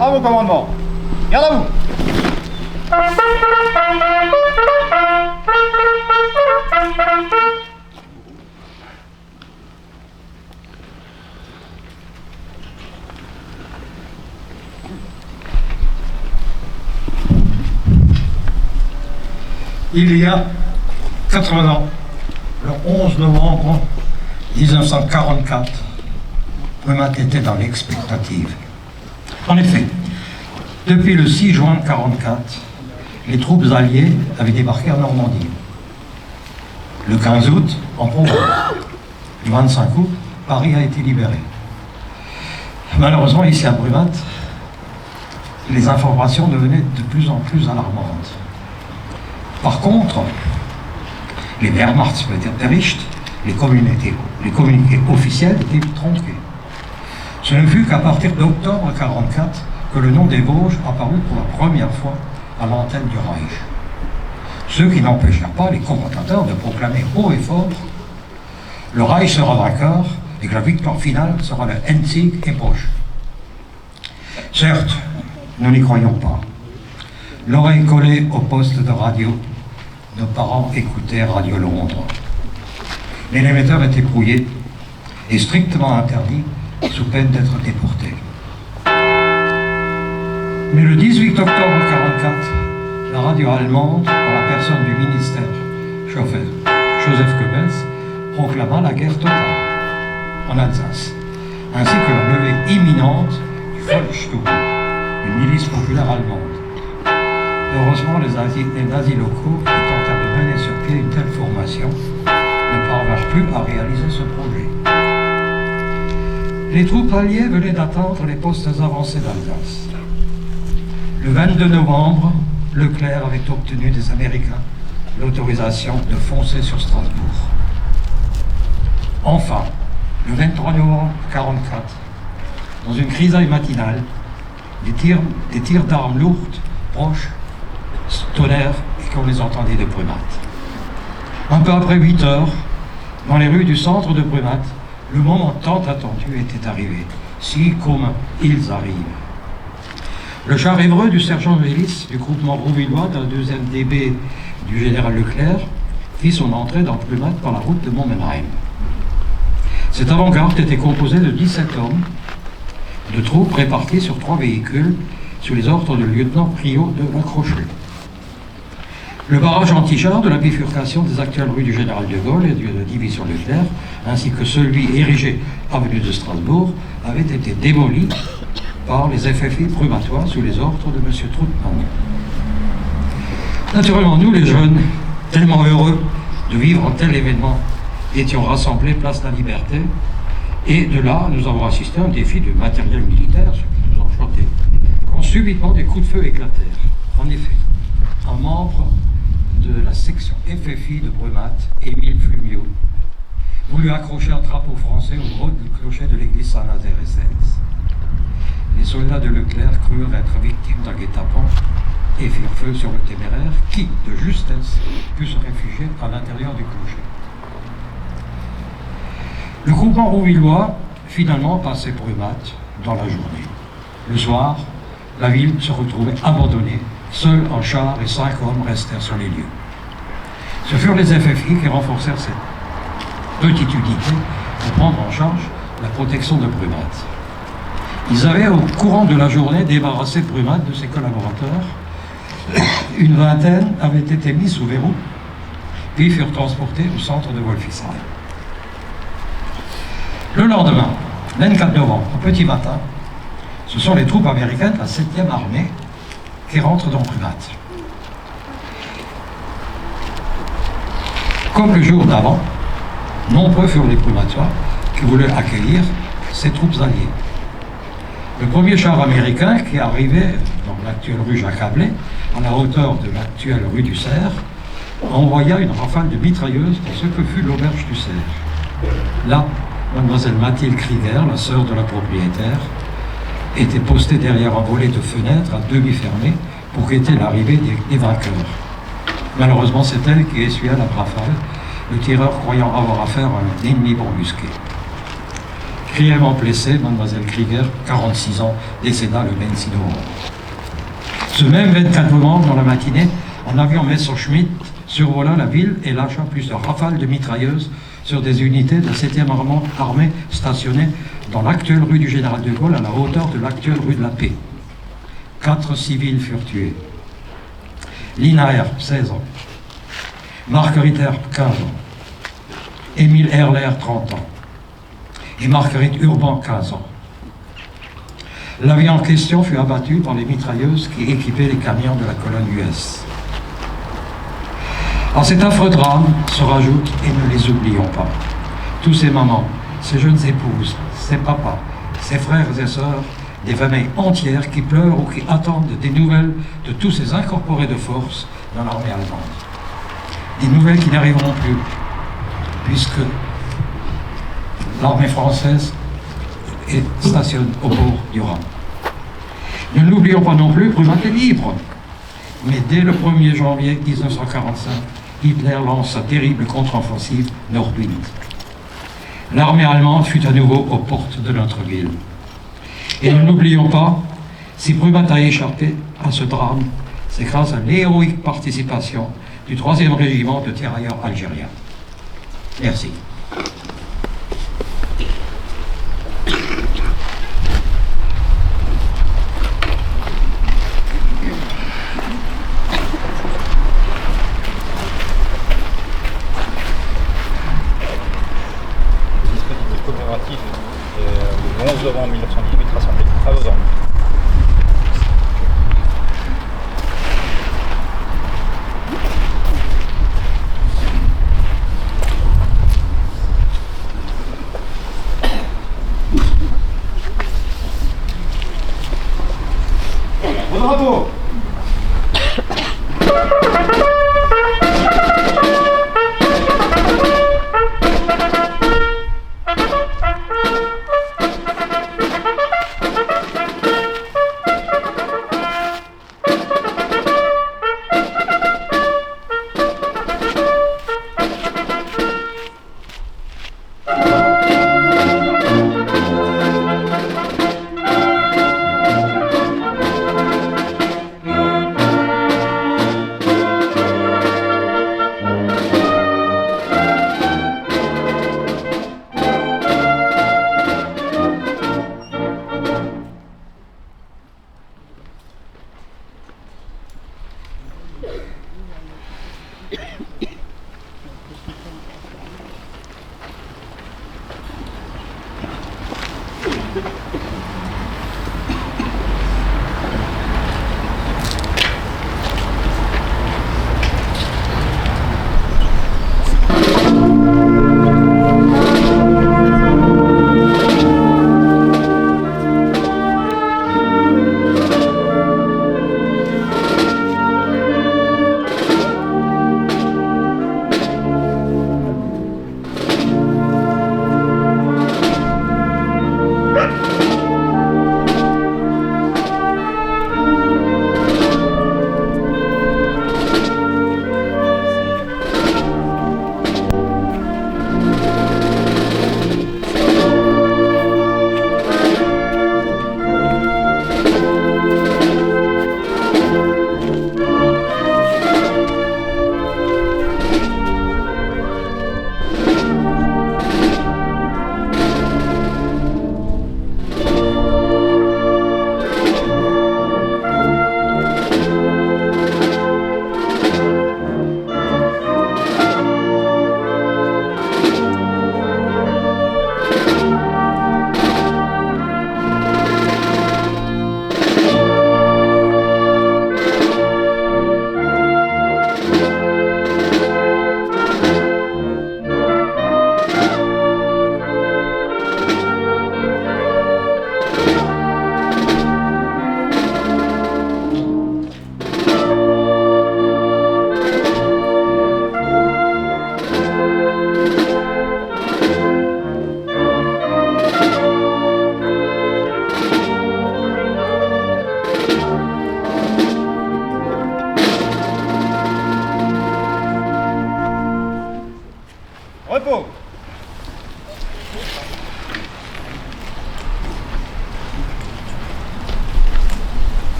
À vos commandements. Garde à vous. Il y a 80 ans, le 11 novembre 1944, Brumath était dans l'expectative. En effet, depuis le 6 juin 1944, les troupes alliées avaient débarqué en Normandie. Le 15 août, en Provence. Le 25 août, Paris a été libéré. Malheureusement, ici à Brumath, les informations devenaient de plus en plus alarmantes. Par contre, les Wehrmachtsbericht, les communiqués officiels étaient tronqués. Ce ne fut qu'à partir d'octobre 1944 que le nom des Vosges apparut pour la première fois à l'antenne du Reich. Ce qui n'empêcha pas les commentateurs de proclamer haut et fort « Le Reich sera vainqueur et que la victoire finale sera le Endsieg est proche ». Certes, nous n'y croyons pas. L'oreille collée au poste de radio, nos parents écoutaient Radio Londres. Mais l'émetteur était brouillé et strictement interdit sous peine d'être déporté. Mais le 18 octobre 1944, la radio allemande, par la personne du ministère Joseph Goebbels, proclama la guerre totale en Alsace, ainsi que la levée imminente du Volkssturm, une milice populaire allemande. Heureusement, les nazis locaux, qui tentèrent de mener sur pied une telle formation, ne parvinrent plus à réaliser ce projet. Les troupes alliées venaient d'atteindre les postes avancés d'Alsace. Le 22 novembre, Leclerc avait obtenu des Américains l'autorisation de foncer sur Strasbourg. Enfin, le 23 novembre 1944, dans une grisaille matinale, des tirs d'armes lourdes, proches, tonnèrent et qu'on les entendait de Brumath. Un peu après 8 heures, dans les rues du centre de Brumath, le moment tant attendu était arrivé, si comme ils arrivent. Le char évreux du sergent de milice du groupement rouvillois de la 2e DB du général Leclerc fit son entrée dans Brumath par la route de Momenheim. Cette avant-garde était composée de 17 hommes, de troupes réparties sur 3 véhicules, sous les ordres du lieutenant Priot de Lacroché. Le barrage anti-char de la bifurcation des actuelles rues du Général de Gaulle et de la division Leclerc, ainsi que celui érigé avenue de Strasbourg, avait été démoli par les FFI brumatois sous les ordres de M. Troutman. Naturellement, nous les jeunes, tellement heureux de vivre un tel événement, étions rassemblés place de la Liberté, et de là, nous avons assisté à un défi de matériel militaire, ce qui nous enchantait, quand subitement des coups de feu éclatèrent. En effet, un membre de la section FFI de Brumat, Émile Flumiot, voulut accrocher un drapeau français au gros du clocher de l'église Saint-Nazaire et Sens. Les soldats de Leclerc crurent être victimes d'un guet-apens et firent feu sur le téméraire qui, de justesse, put se réfugier à l'intérieur du clocher. Le groupement rouvillois finalement passait Brumat dans la journée. Le soir, la ville se retrouvait abandonnée. Seul un char et 5 hommes restèrent sur les lieux. Ce furent les FFI qui renforcèrent cette petite unité pour prendre en charge la protection de Brumat. Ils avaient, au courant de la journée, débarrassé Brumat de ses collaborateurs. Une vingtaine avaient été mis sous verrou, puis furent transportés au centre de Wolfisheim. Le lendemain, 24 novembre, au petit matin, ce sont les troupes américaines de la 7e armée qui rentrent dans Brumat. Comme le jour d'avant, nombreux furent les Brumatois qui voulaient accueillir ces troupes alliées. Le premier char américain qui arrivait dans l'actuelle rue Jacques-Ablé, à la hauteur de l'actuelle rue du Cerf, envoya une rafale de mitrailleuses dans ce que fut l'auberge du Cerf. Là, mademoiselle Mathilde Krieger, la sœur de la propriétaire, était postée derrière un volet de fenêtre à demi fermé pour guetter l'arrivée des vainqueurs. Malheureusement, c'est elle qui essuya la rafale, le tireur croyant avoir affaire à un ennemi embusqué. Grièvement blessée, mademoiselle Krieger, 46 ans, décéda le 26 novembre. Ce même 24 novembre, dans la matinée, un avion Messerschmitt survola la ville et lâcha plusieurs rafales de mitrailleuses sur des unités de la 7e armée stationnées dans l'actuelle rue du Général de Gaulle à la hauteur de l'actuelle rue de la Paix. 4 civils furent tués. Lina R, 16 ans. Marguerite R, 15 ans. Émile Erler, 30 ans. Et Marguerite Urban, 15 ans. L'avion en question fut abattu par les mitrailleuses qui équipaient les camions de la colonne US. À cet affreux drame se rajoutent, et ne les oublions pas, tous ces mamans, ces jeunes épouses, ces papas, ces frères et sœurs, des familles entières qui pleurent ou qui attendent des nouvelles de tous ces incorporés de force dans l'armée allemande. Des nouvelles qui n'arriveront plus, puisque l'armée française stationne au bord du Rhin. Ne l'oublions pas non plus, Brumat est libre. Mais dès le 1er janvier 1945, Hitler lance sa terrible contre-offensive Nordwind. L'armée allemande fut à nouveau aux portes de notre ville. Et ne l'oublions pas, si Brumat a échappé à ce drame, c'est grâce à l'héroïque participation du 3e régiment de tirailleurs algériens. Merci. Le 11 novembre 1918, rassemblé à Lausanne. Au drapeau!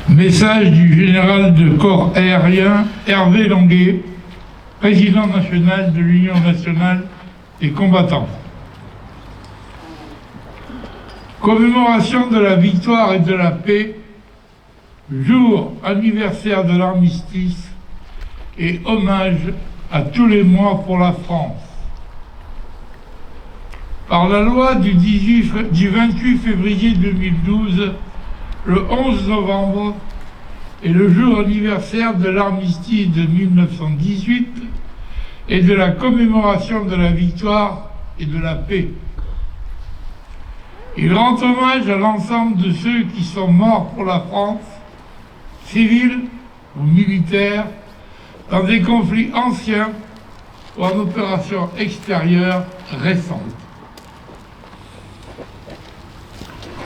Message du général de corps aérien Hervé Longuet, président national de l'Union nationale des combattants. Commémoration de la victoire et de la paix, jour anniversaire de l'armistice et hommage à tous les morts pour la France. Par la loi du 28 février 2012, le 11 novembre est le jour anniversaire de l'armistice de 1918 et de la commémoration de la victoire et de la paix. Il rend hommage à l'ensemble de ceux qui sont morts pour la France, civils ou militaires, dans des conflits anciens ou en opérations extérieures récentes.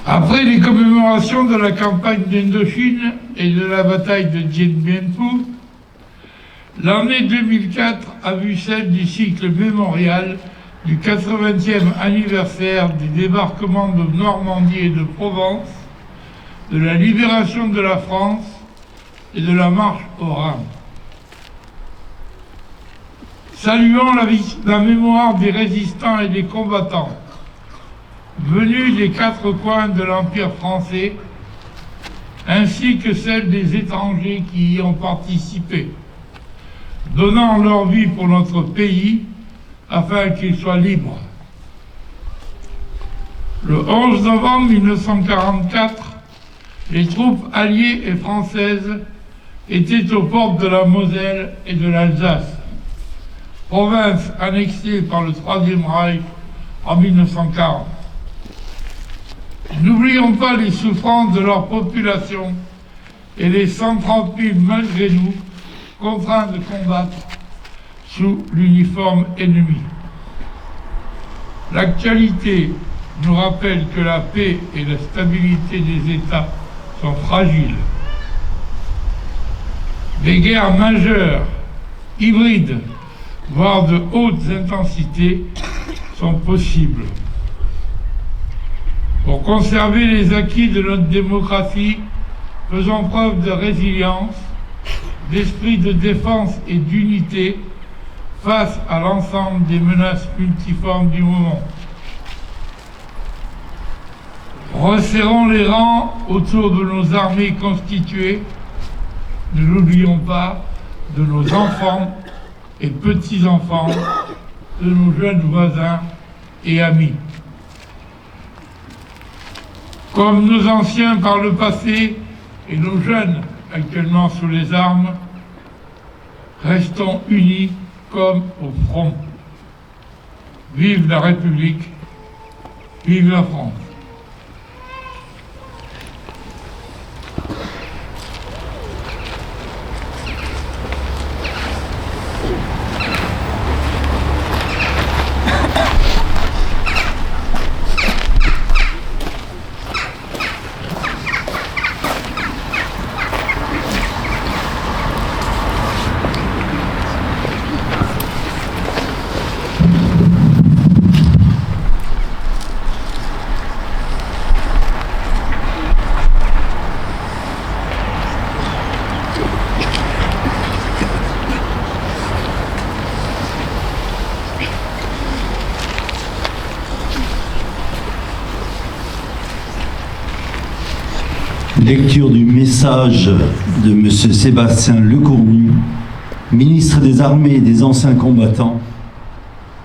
Après les commémorations de la campagne d'Indochine et de la bataille de Dien Bien Phu, l'année 2004 a vu celle du cycle mémorial du 80e anniversaire du débarquement de Normandie et de Provence, de la libération de la France et de la marche au Rhin. Saluons la mémoire des résistants et des combattants venus des quatre coins de l'Empire français, ainsi que celle des étrangers qui y ont participé, donnant leur vie pour notre pays afin qu'il soit libre. Le 11 novembre 1944, les troupes alliées et françaises étaient aux portes de la Moselle et de l'Alsace, province annexée par le Troisième Reich en 1940. N'oublions pas les souffrances de leur population et les 130 000 malgré nous contraints de combattre sous l'uniforme ennemi. L'actualité nous rappelle que la paix et la stabilité des États sont fragiles. Des guerres majeures, hybrides, voire de hautes intensités sont possibles. Pour conserver les acquis de notre démocratie, faisons preuve de résilience, d'esprit de défense et d'unité face à l'ensemble des menaces multiformes du moment. Resserrons les rangs autour de nos armées constituées, ne l'oublions pas, de nos enfants et petits-enfants, de nos jeunes voisins et amis. Comme nos anciens par le passé et nos jeunes actuellement sous les armes, restons unis comme au front. Vive la République, vive la France. Lecture du message de M. Sébastien Lecornu, ministre des Armées et des Anciens Combattants,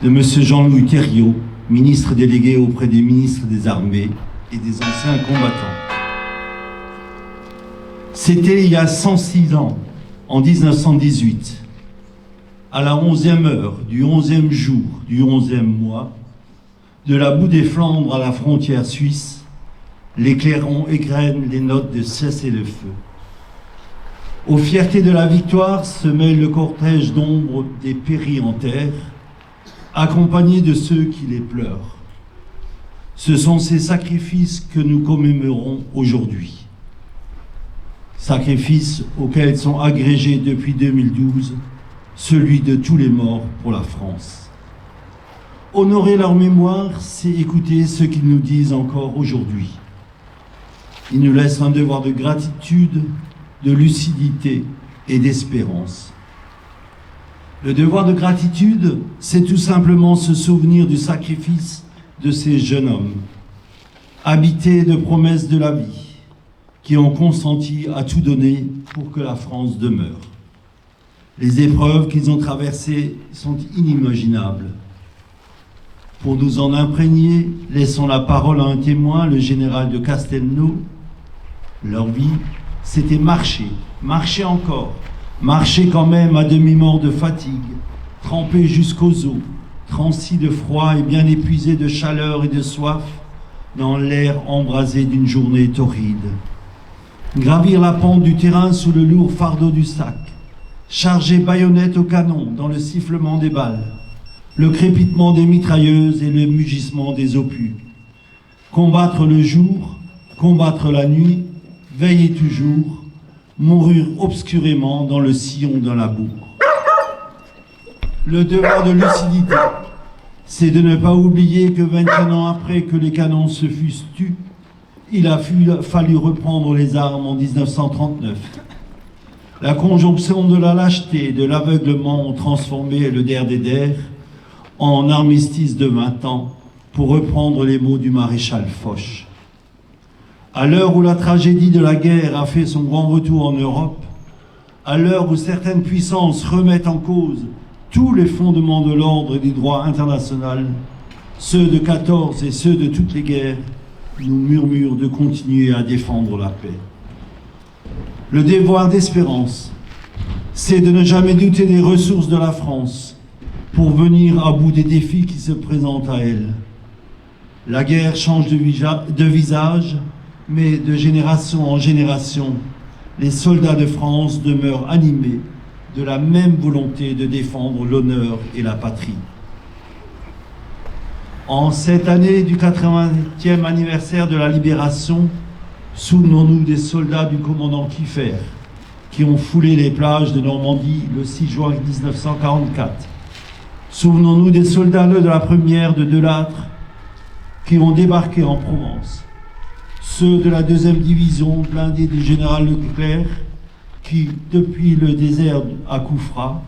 de M. Jean-Louis Thériault, ministre délégué auprès des ministres des Armées et des Anciens Combattants. C'était il y a 106 ans, en 1918, à la 11e heure du 11e jour du 11e mois, de la boue des Flandres à la frontière suisse, les clairons égrènent les notes de cessez-le-feu. Aux fiertés de la victoire se mêle le cortège d'ombre des péris en terre, accompagnés de ceux qui les pleurent. Ce sont ces sacrifices que nous commémorons aujourd'hui. Sacrifices auxquels sont agrégés depuis 2012 celui de tous les morts pour la France. Honorer leur mémoire, c'est écouter ce qu'ils nous disent encore aujourd'hui. Ils nous laissent un devoir de gratitude, de lucidité et d'espérance. Le devoir de gratitude, c'est tout simplement se souvenir du sacrifice de ces jeunes hommes, habités de promesses de la vie, qui ont consenti à tout donner pour que la France demeure. Les épreuves qu'ils ont traversées sont inimaginables. Pour nous en imprégner, laissons la parole à un témoin, le général de Castelnau. Leur vie, c'était marcher, marcher encore, marcher quand même à demi-mort de fatigue, trempé jusqu'aux os, transi de froid et bien épuisé de chaleur et de soif, dans l'air embrasé d'une journée torride. Gravir la pente du terrain sous le lourd fardeau du sac, charger baïonnette au canon dans le sifflement des balles, le crépitement des mitrailleuses et le mugissement des obus. Combattre le jour, combattre la nuit, veiller toujours, mourir obscurément dans le sillon d'un labour. Le devoir de lucidité, c'est de ne pas oublier que 21 ans après que les canons se fussent tus, il a fallu reprendre les armes en 1939. La conjonction de la lâcheté et de l'aveuglement ont transformé le der des der en armistice de 20 ans, pour reprendre les mots du maréchal Foch. À l'heure où la tragédie de la guerre a fait son grand retour en Europe, à l'heure où certaines puissances remettent en cause tous les fondements de l'ordre et du droit international, ceux de 14 et ceux de toutes les guerres nous murmurent de continuer à défendre la paix. Le devoir d'espérance, c'est de ne jamais douter des ressources de la France pour venir à bout des défis qui se présentent à elle. La guerre change de visage, mais de génération en génération, les soldats de France demeurent animés de la même volonté de défendre l'honneur et la patrie. En cette année du 80e anniversaire de la Libération, souvenons-nous des soldats du commandant Kieffer qui ont foulé les plages de Normandie le 6 juin 1944. Souvenons-nous des soldats de la première de Delattre qui ont débarqué en Provence. Ceux de la 2e division blindée du général Leclerc qui, depuis le désert à Koufra,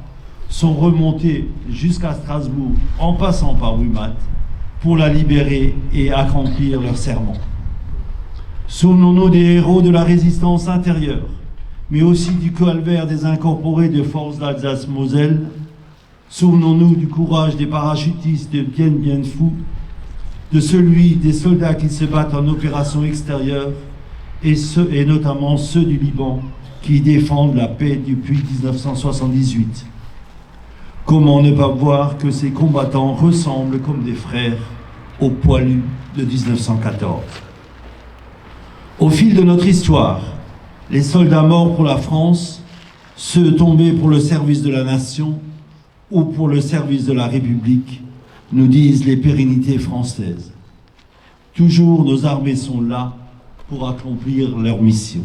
sont remontés jusqu'à Strasbourg en passant par Rumat pour la libérer et accomplir leur serment. Souvenons-nous des héros de la résistance intérieure, mais aussi du calvaire des incorporés de forces d'Alsace-Moselle. Souvenons-nous du courage des parachutistes de Dien Bien Phu, de celui des soldats qui se battent en opération extérieure, et notamment ceux du Liban qui défendent la paix depuis 1978. Comment ne pas voir que ces combattants ressemblent comme des frères aux poilus de 1914. Au fil de notre histoire, les soldats morts pour la France, ceux tombés pour le service de la nation ou pour le service de la République, nous disent les pérennités françaises. Toujours nos armées sont là pour accomplir leur mission.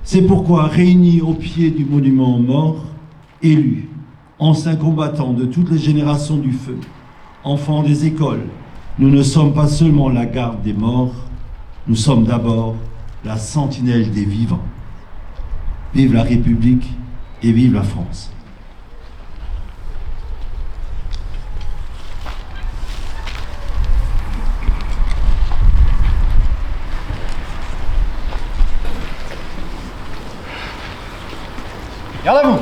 C'est pourquoi, réunis au pied du monument aux morts, élus, anciens combattants de toutes les générations du feu, enfants des écoles, nous ne sommes pas seulement la garde des morts, nous sommes d'abord la sentinelle des vivants. Vive la République et vive la France. Garde à vous.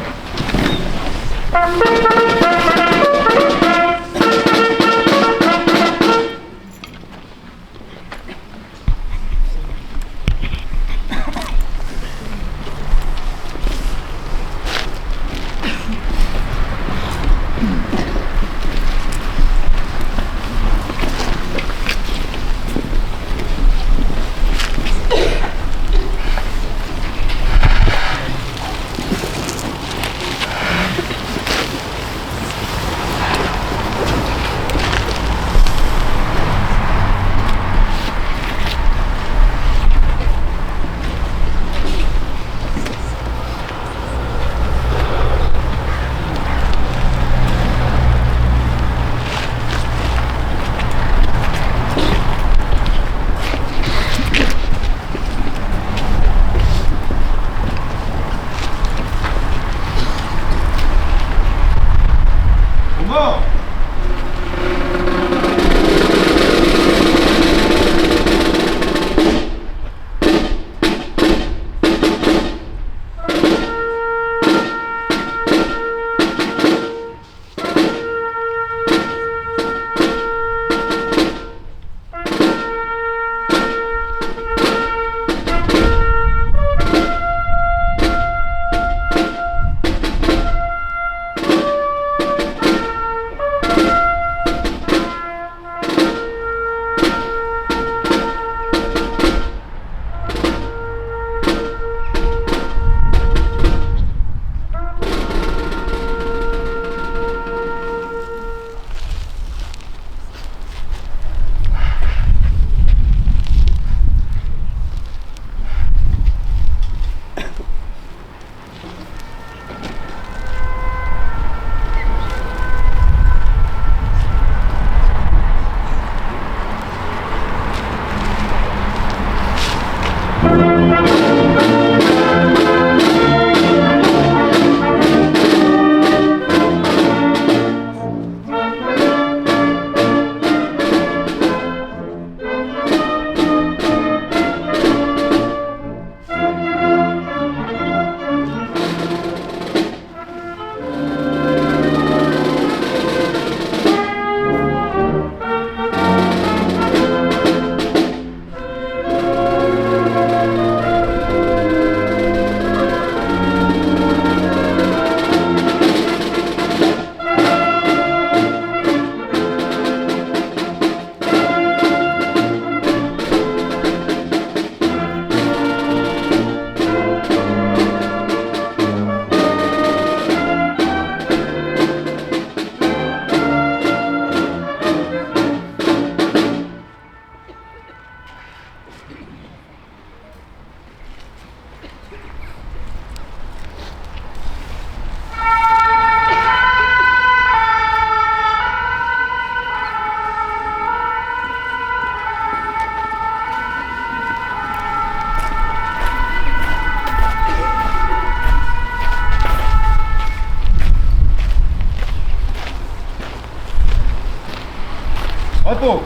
Repos.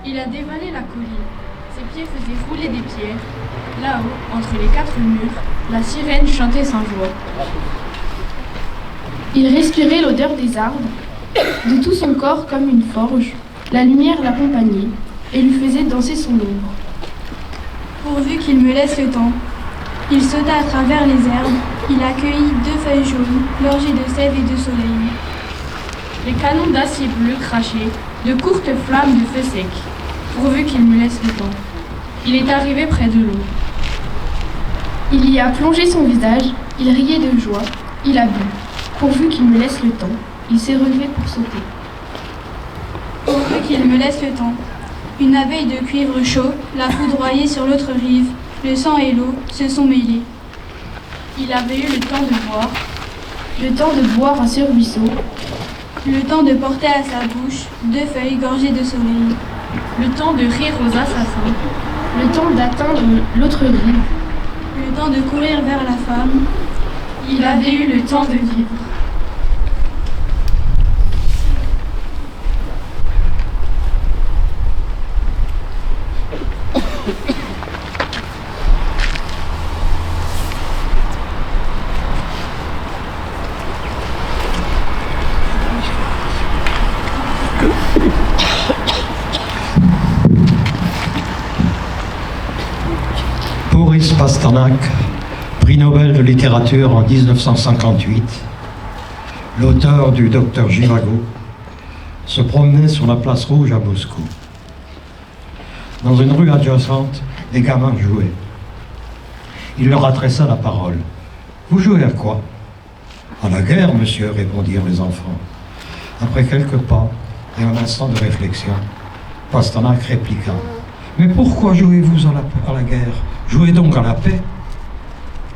Il a dévalé la colline. Ses pieds faisaient rouler des pierres. Là-haut, entre les quatre murs, la sirène chantait sans joie. Il respirait l'odeur des arbres. De tout son corps comme une forge, la lumière l'accompagnait et lui faisait danser son ombre. Pourvu qu'il me laisse le temps. Il sauta à travers les herbes. Il accueillit 2 feuilles jaunes, gorgées de sève et de soleil. Les canons d'acier bleu crachaient, de courtes flammes de feu sec, pourvu qu'il me laisse le temps. Il est arrivé près de l'eau. Il y a plongé son visage, il riait de joie, il a bu. Pourvu qu'il me laisse le temps, il s'est relevé pour sauter. Pourvu qu'il me laisse le temps. Une abeille de cuivre chaud l'a foudroyé sur l'autre rive. Le sang et l'eau se sont mêlés. Il avait eu le temps de boire. Le temps de boire à ce ruisseau. Le temps de porter à sa bouche 2 feuilles gorgées de soleil. Le temps de rire aux assassins. Le temps d'atteindre l'autre rive. Le temps de courir vers la femme. Il avait eu le temps de vivre. Boris Pasternak, prix Nobel de littérature en 1958, l'auteur du Docteur Givago, se promenait sur la place Rouge à Moscou. Dans une rue adjacente, des gamins jouaient. Il leur adressa la parole. « Vous jouez à quoi ?»« À la guerre, monsieur, répondirent les enfants. Après quelques pas et un instant de réflexion, Pasternak répliqua. « Mais pourquoi jouez-vous à la guerre? Jouez donc à la paix. »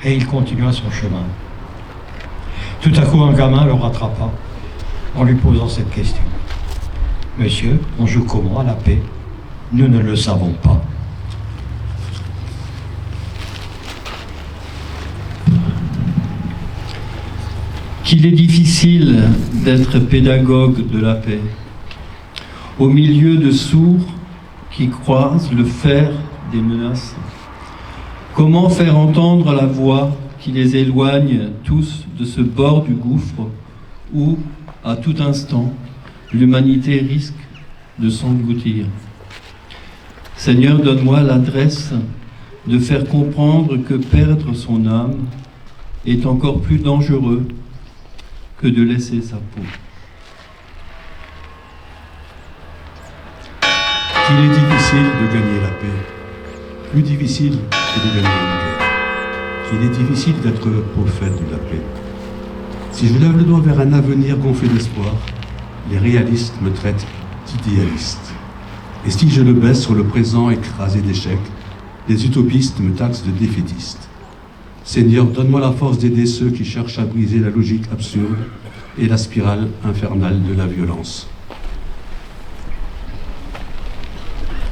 Et il continua son chemin. Tout à coup, un gamin le rattrapa en lui posant cette question. « Monsieur, on joue comment à la paix? Nous ne le savons pas. » Qu'il est difficile d'être pédagogue de la paix, au milieu de sourds qui croisent le fer des menaces. Comment faire entendre la voix qui les éloigne tous de ce bord du gouffre où, à tout instant, l'humanité risque de s'engloutir. Seigneur, donne-moi l'adresse de faire comprendre que perdre son âme est encore plus dangereux que de laisser sa peau. Qu'il est difficile de gagner la paix, plus difficile que de gagner une guerre. Qu'il est difficile d'être prophète de la paix. Si je lève le doigt vers un avenir gonflé d'espoir, les réalistes me traitent d'idéaliste. Et si je le baisse sur le présent écrasé d'échecs, les utopistes me taxent de défaitiste. Seigneur, donne-moi la force d'aider ceux qui cherchent à briser la logique absurde et la spirale infernale de la violence.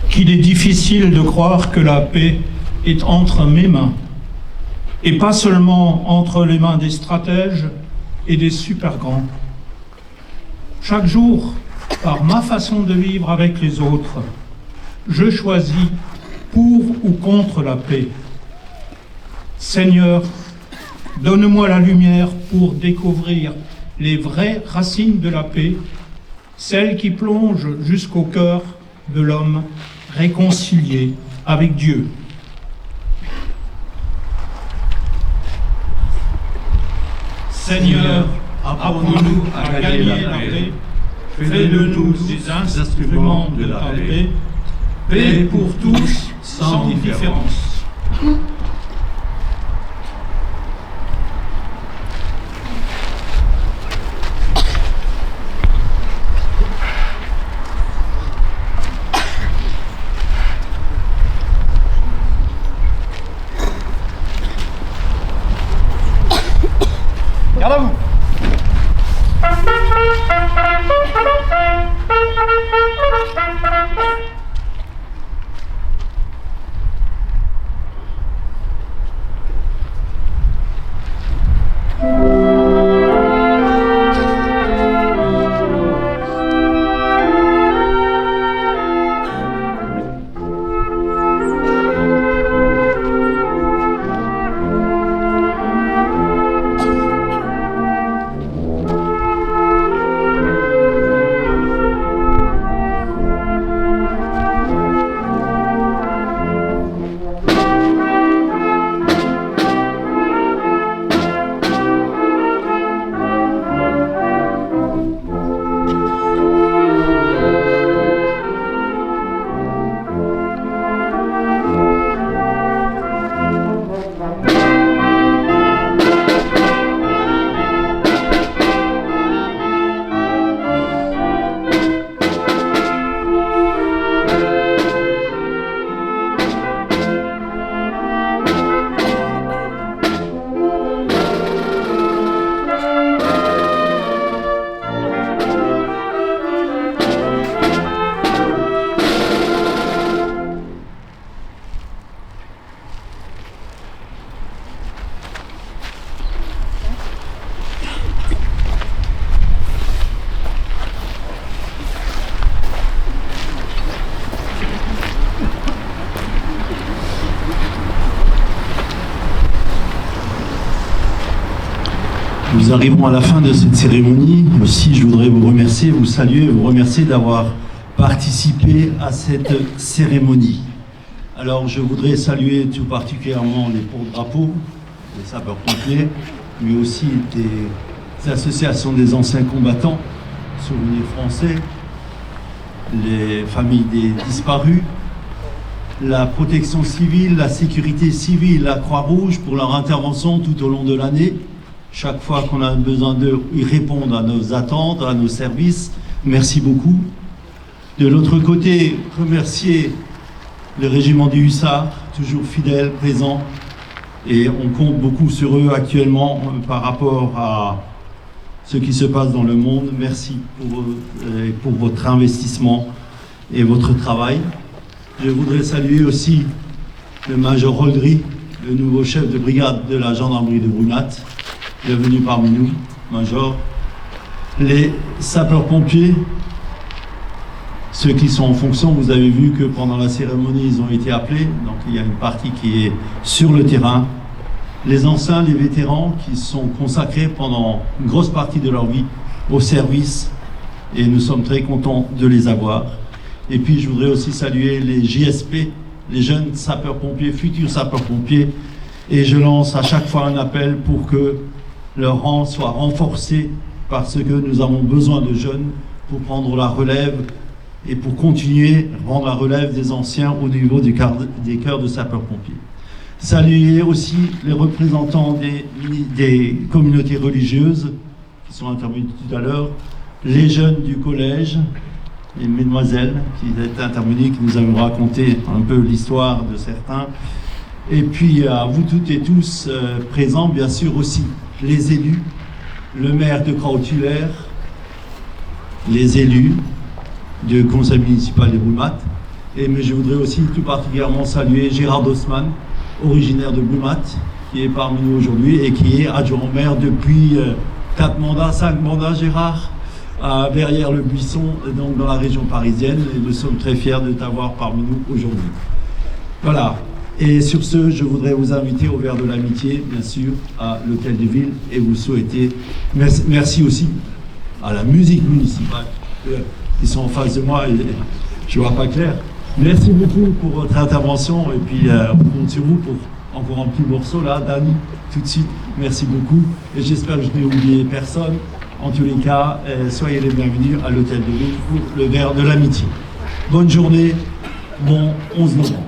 Qu'il est difficile de croire que la paix est entre mes mains, et pas seulement entre les mains des stratèges et des super grands. Chaque jour, par ma façon de vivre avec les autres, je choisis pour ou contre la paix. Seigneur, donne-moi la lumière pour découvrir les vraies racines de la paix, celles qui plongent jusqu'au cœur de l'homme réconcilié avec Dieu. Seigneur, apprends-nous à gagner la paix, fais de nous des instruments de ta paix, paix pour tous, sans différence. Garde à vous. Nous arrivons à la fin de cette cérémonie. Aussi, je voudrais vous remercier, vous saluer, vous remercier d'avoir participé à cette cérémonie. Alors je voudrais saluer tout particulièrement les porte-drapeaux, les sapeurs-pompiers, mais aussi des associations des anciens combattants, souvenirs français, les familles des disparus, la protection civile, la sécurité civile, la Croix-Rouge pour leur intervention tout au long de l'année. Chaque fois qu'on a besoin d'eux, ils répondent à nos attentes, à nos services. Merci beaucoup. De l'autre côté, remercier le régiment du Hussard, toujours fidèle, présent. Et on compte beaucoup sur eux actuellement par rapport à ce qui se passe dans le monde. Merci pour votre investissement et votre travail. Je voudrais saluer aussi le major Holdry, le nouveau chef de brigade de la gendarmerie de Brunat. Bienvenue parmi nous, major. Les sapeurs-pompiers, ceux qui sont en fonction, vous avez vu que pendant la cérémonie, ils ont été appelés. Donc il y a une partie qui est sur le terrain. Les anciens, les vétérans qui sont consacrés pendant une grosse partie de leur vie au service. Et nous sommes très contents de les avoir. Et puis je voudrais aussi saluer les JSP, les jeunes sapeurs-pompiers, futurs sapeurs-pompiers. Et je lance à chaque fois un appel pour que leur rang soit renforcé parce que nous avons besoin de jeunes pour prendre la relève et pour continuer à prendre la relève des anciens au niveau des cœurs de sapeurs-pompiers. Saluer aussi les représentants des communautés religieuses qui sont intervenus tout à l'heure, les jeunes du collège, les mesdemoiselles qui étaient intervenues, qui nous avaient raconté un peu l'histoire de certains. Et puis à vous toutes et tous présents, bien sûr aussi les élus, le maire de Krautulaire, les élus du conseil municipal de Brumat. Mais je voudrais aussi tout particulièrement saluer Gérard Dossmann, originaire de Brumat, qui est parmi nous aujourd'hui et qui est adjoint au maire depuis 5 mandats, Gérard, à Verrières-le-Buisson, donc dans la région parisienne. Et nous sommes très fiers de t'avoir parmi nous aujourd'hui. Voilà. Et sur ce, je voudrais vous inviter au verre de l'amitié, bien sûr, à l'Hôtel de Ville et vous souhaiter merci aussi à la musique municipale qui sont en face de moi et je vois pas clair. Merci beaucoup pour votre intervention et puis on compte sur vous pour encore un petit morceau là, Dani, tout de suite. Merci beaucoup et j'espère que je n'ai oublié personne. En tous les cas, soyez les bienvenus à l'Hôtel de Ville pour le verre de l'amitié. Bonne journée, bon 11 novembre.